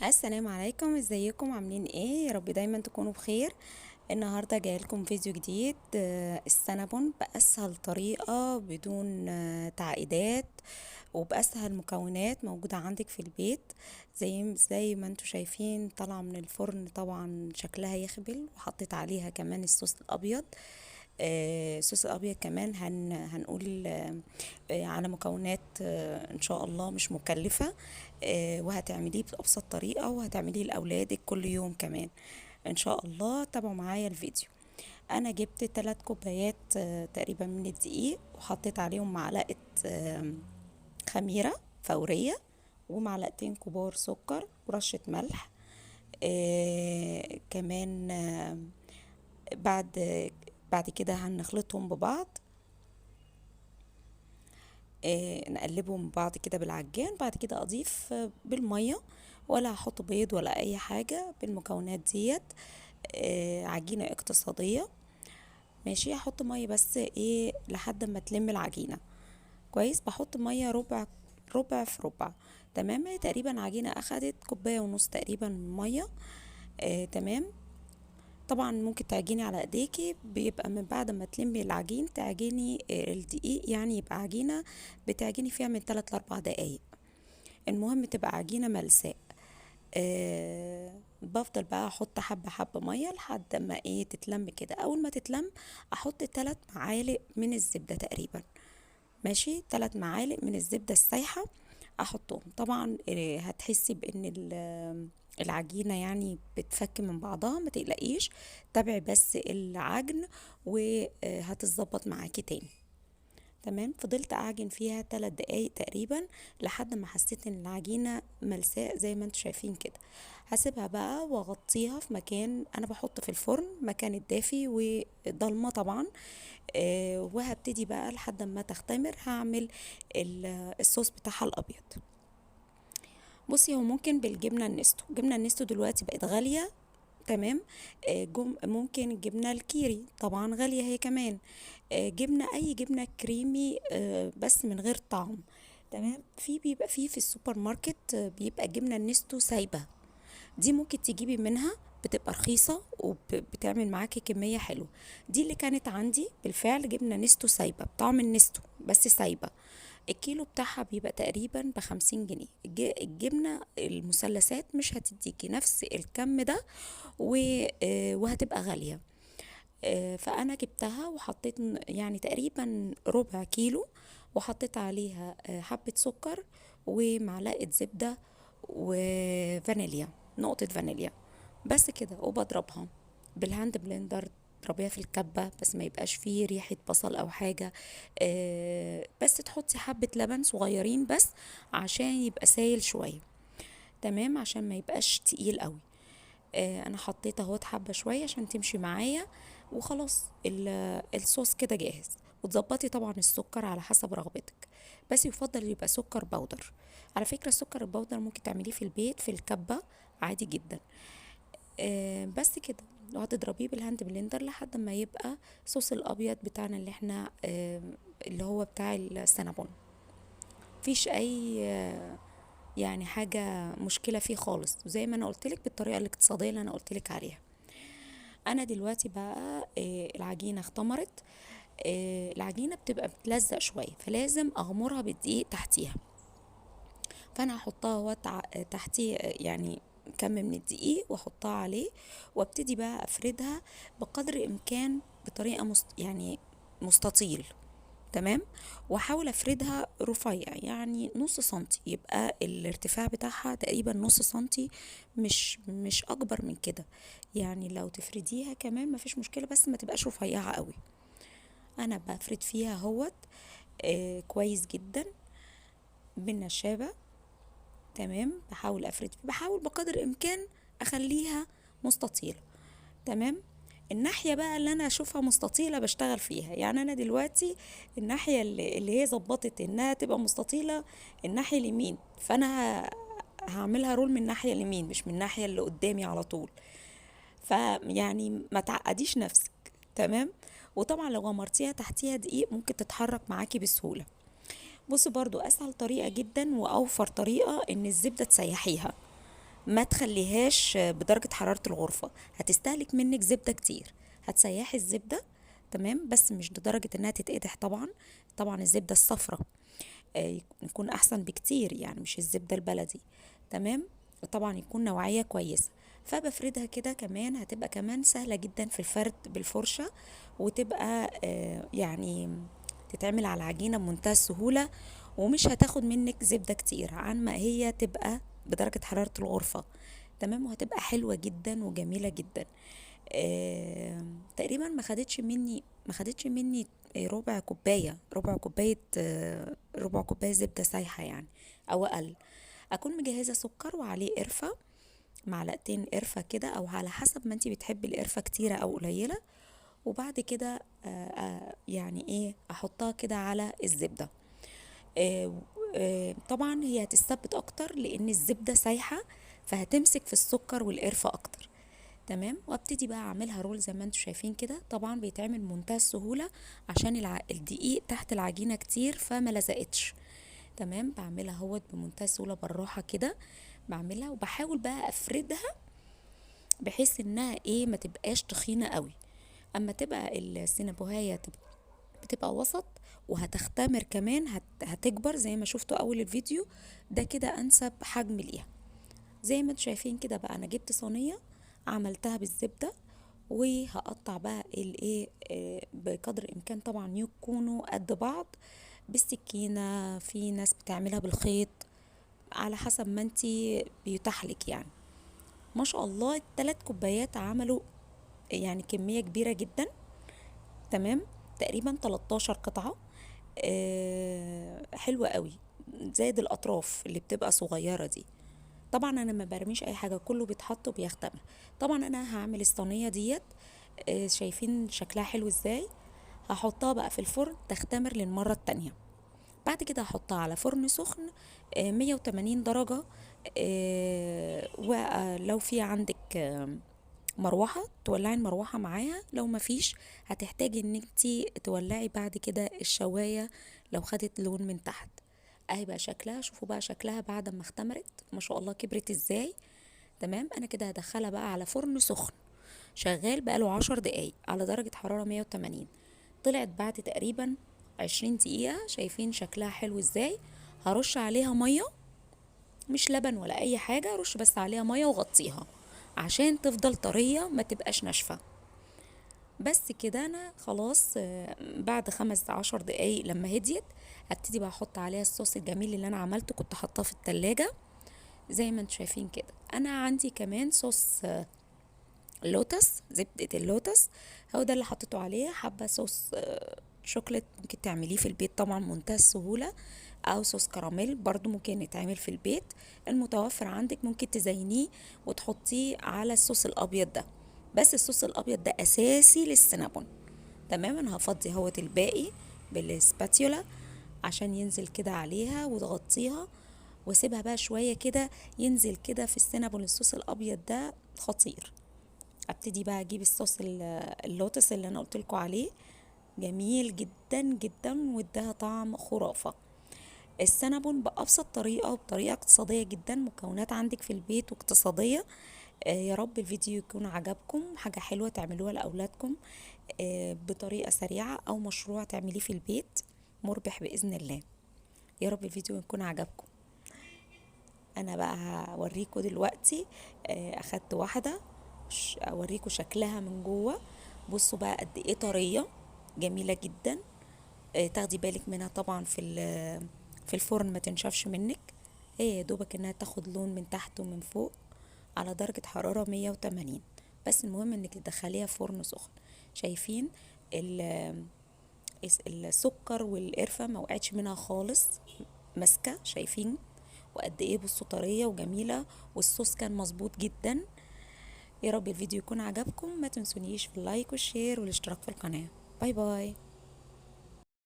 السلام عليكم، ازيكم؟ عاملين ايه؟ يا رب دايما تكونوا بخير. النهارده جاي لكم فيديو جديد، السينابون باسهل طريقه بدون تعقيدات، وباسهل مكونات موجوده عندك في البيت. زي ما انتم شايفين طالعه من الفرن، طبعا شكلها يخبل، وحطيت عليها كمان الصوص الابيض. الصوص الابيض كمان هنقول على مكونات ان شاء الله مش مكلفة. وهتعمليه بأبسط طريقة، وهتعمليه لأولادك كل يوم كمان ان شاء الله. تابعوا معايا الفيديو. انا جبت 3 كوبايات تقريبا من الدقيق، وحطيت عليهم معلقة خميرة فورية، ومعلقتين كبار سكر، ورشة ملح. كمان بعد بعد كده هنخلطهم ببعض. نقلبهم بعض كده بالعجان. بعد كده اضيف بالميه، ولا هحط بيض ولا اي حاجه بالمكونات ديت. عجينه اقتصاديه. ماشي، هحط ميه بس ايه لحد ما تلم العجينه كويس. بحط ميه ربع، ربع في ربع. تمام. هي تقريبا عجينه اخدت كوبايه ونص تقريبا ميه. تمام. طبعا ممكن تعجني على ايديكي، بيبقى من بعد ما تلمي العجين تعجني الدقيق، يعني يبقى عجينة بتعجني فيها من 3 ل4 دقايق. المهم تبقى عجينة ملساء. بفضل بقى احط حبة حبة مية لحد ما ايه تتلم كده. اول ما تتلم احط 3 معالق من الزبدة تقريبا. ماشي، 3 معالق من الزبدة السايحة احطهم. طبعا هتحسي بان العجينة يعني بتفك من بعضها، ما تقلقيش. تابعي بس العجن وهتتظبط معاكي تاني. تمام. فضلت اعجن فيها 3 دقايق تقريبا لحد ما حسيت ان العجينة ملساء زي ما انتوا شايفين كده. هسيبها بقى واغطيها في مكان، انا بحط في الفرن مكان الدافي وضلمة طبعا. وهبتدي بقى لحد ما تختمر هعمل الصوص بتاعها الابيض. بصي، هو ممكن بالجبنة النستو. جبنة النستو دلوقتي بقت غالية. تمام. ممكن الجبنة الكيري طبعا غالية هي كمان. جبنة، أي جبنة كريمي بس من غير طعم. تمام. بيبقى في السوبر ماركت بيبقى جبنة النستو سايبة. دي ممكن تجيبي منها، بتبقى رخيصة وبتعمل معاكي كمية حلوة. دي اللي كانت عندي بالفعل، جبنة نستو سايبة بطعم النستو بس سايبة. الكيلو بتاعها بيبقى تقريبا ب50 جنيه. الجبنة المثلثات مش هتديكي نفس الكم ده، وهتبقى غالية. فأنا جبتها وحطيت يعني تقريبا ربع كيلو، وحطيت عليها حبة سكر ومعلقة زبدة وفانيليا، نقطة فانيليا. بس كده، وبضربها بالهاند بلندر. اضربيها في الكبة بس ما يبقاش فيه ريحة بصل او حاجة. بس تحطي حبة لبن صغيرين بس عشان يبقى سايل شوية. تمام، عشان ما يبقاش تقيل قوي. انا حطيت اهوت حبة شوية عشان تمشي معايا. وخلاص الصوص كده جاهز. وتظبطي طبعا السكر على حسب رغبتك، بس يفضل يبقى سكر بودر. على فكرة السكر البودر ممكن تعمليه في البيت في الكبة عادي جدا. بس كده. وهتضربيه بالهاند بلندر لحد ما يبقى صوص الابيض بتاعنا اللي احنا اللي هو بتاع السنابون. مفيش اي يعني حاجة مشكلة فيه خالص، وزي ما انا قلتلك بالطريقة الاقتصادية اللي انا قلتلك عليها. انا دلوقتي بقى العجينة اختمرت. العجينة بتبقى بتلزق شوية، فلازم اغمرها بالدقيق تحتيها. فانا هحطها تحتيه يعني كم من الدقيق واحطها عليه، وابتدي بقى افردها بقدر الامكان بطريقة يعني مستطيل. تمام. واحاول افردها رفيع، يعني نص سنتي، يبقى الارتفاع بتاعها تقريبا نص سنتي، مش اكبر من كده. يعني لو تفرديها كمان مفيش مشكلة، بس ما تبقاش رفيعة قوي. انا بفرد فيها اهوت كويس جدا بالنشابة. تمام. بحاول بقدر الامكان اخليها مستطيلة. تمام. الناحية بقى اللي انا اشوفها مستطيلة بشتغل فيها. يعني انا دلوقتي الناحية اللي هي ظبطت انها تبقى مستطيلة، الناحية اليمين، فانا هعملها رول من الناحية اليمين مش من الناحية اللي قدامي على طول. فيعني ما تعقديش نفسك. تمام. وطبعا لو غمرتيها تحتيها دقيق ممكن تتحرك معاكي بسهولة. بصي، برضو اسهل طريقة جدا واوفر طريقة ان الزبدة تسيحيها. ما تخليهاش بدرجة حرارة الغرفة، هتستهلك منك زبدة كتير. هتسيحي الزبدة، تمام، بس مش لدرجة انها تتقدح طبعا. طبعا الزبدة الصفراء يكون احسن بكتير، يعني مش الزبدة البلدي، تمام. طبعا يكون نوعية كويسة. فبفردها كده، كمان هتبقى كمان سهلة جدا في الفرد بالفرشة، وتبقى يعني تتعمل على العجينة بمنتهى السهولة، ومش هتاخد منك زبدة كتير عن ما هي تبقى بدرجة حرارة الغرفة، تمام. وهتبقى حلوة جدا وجميلة جدا. تقريبا ما خدتش مني ربع كوباية زبدة سايحة يعني، او اقل. اكون مجهزة سكر وعليه قرفة، معلقتين قرفة كده، او على حسب ما انتي بتحبي القرفة كتيرة او قليلة. وبعد كده يعني ايه، احطها كده على الزبدة. آه، طبعا هي هتثبت اكتر لان الزبدة سايحة، فهتمسك في السكر والقرفة اكتر، تمام. وابتدي بقى اعملها رول زي ما انتم شايفين كده. طبعا بيتعمل بمنتهى السهولة عشان الدقيق تحت العجينة كتير فما لزقتش، تمام. بعملها هوت بمنتهى السهولة بالراحة كده، بعملها وبحاول بقى افردها بحيث انها ايه ما تبقاش تخينة قوي. اما تبقى السينابوهاية بتبقى وسط وهتختمر كمان، هتكبر زي ما شفتوا اول الفيديو ده، كده انسب حجم ليها. زي ما انتم شايفين كده بقى، انا جبت صينية عملتها بالزبدة، وهقطع بقى الايه بقدر الامكان. طبعا يكونوا قد بعض بالسكينة، في ناس بتعملها بالخيط، على حسب ما انتي بيتاحلك يعني. ما شاء الله الثلاث كوبايات عملوا يعني كمية كبيرة جدا، تمام. تقريبا 13 قطعة. حلوة قوي، زائد الاطراف اللي بتبقى صغيرة دي. طبعا انا ما برميش اي حاجة، كله بيتحط وبيختمر. طبعا انا هعمل الصينية ديت، شايفين شكلها حلو ازاي. هحطها بقى في الفرن تختمر للمرة التانية. بعد كده هحطها على فرن سخن 180 درجة. ولو في عندك مروحة، تولعي المروحة معاها. لو مفيش، هتحتاجي ان انتي تولعي بعد كده الشواية لو خدت لون من تحت. اهي بقى شكلها، شوفوا بقى شكلها بعد ما اختمرت، ما شاء الله كبرت ازاي، تمام. انا كده هدخلها بقى على فرن سخن شغال بقاله 10 دقايق على درجة حرارة 180. طلعت بعد تقريبا 20 دقيقة. شايفين شكلها حلو ازاي. هرش عليها مية، مش لبن ولا اي حاجة، رش بس عليها مية وغطيها عشان تفضل طرية ما تبقاش ناشفة. بس كده انا خلاص. بعد 15 دقايق لما هديت، هبتدي بقى احط عليها الصوص الجميل اللي انا عملته، كنت حاطاه في التلاجة زي ما انتم شايفين كده. انا عندي كمان صوص لوتس، زبدة اللوتس، هو ده اللي حطيته عليه. حابة صوص شوكليت ممكن تعمليه في البيت طبعا منتهى السهولة، او صوص كراميل برضو ممكن يتعمل في البيت. المتوفر عندك ممكن تزينيه وتحطيه على الصوص الابيض ده. بس الصوص الابيض ده اساسي للسينابون، تمام. انا هفضي هوت الباقي بالسباتيولا عشان ينزل كده عليها وتغطيها، واسيبها بقى شوية كده ينزل كده في السينابون الصوص الابيض ده خطير. ابتدي بقى اجيب الصوص اللوتس اللي انا قلت لكم عليه، جميل جدا جدا واداها طعم خرافة. السنابون بأبسط طريقة وبطريقة اقتصادية جدا، مكونات عندك في البيت واقتصادية. يا رب الفيديو يكون عجبكم، حاجة حلوة تعملوها لأولادكم بطريقة سريعة، أو مشروع تعمليه في البيت مربح بإذن الله. يا رب الفيديو يكون عجبكم. أنا بقى هوريكم دلوقتي. أخدت واحدة أوريكم شكلها من جوه. بصوا بقى قد إيه طرية، جميلة جدا. تاخدي بالك منها طبعا في الفرن ما تنشفش منك. هي يا دوبك انها تاخد لون من تحت ومن فوق على درجة حرارة 180. بس المهم انك تدخليها فرن سخن. شايفين السكر والقرفة ما وقعتش منها خالص، ماسكة، شايفين؟ وقد ايه بصوا طرية وجميلة، والصوص كان مظبوط جدا. يا رب الفيديو يكون عجبكم. ما تنسونيش في اللايك والشير والاشتراك في القناة. باي باي.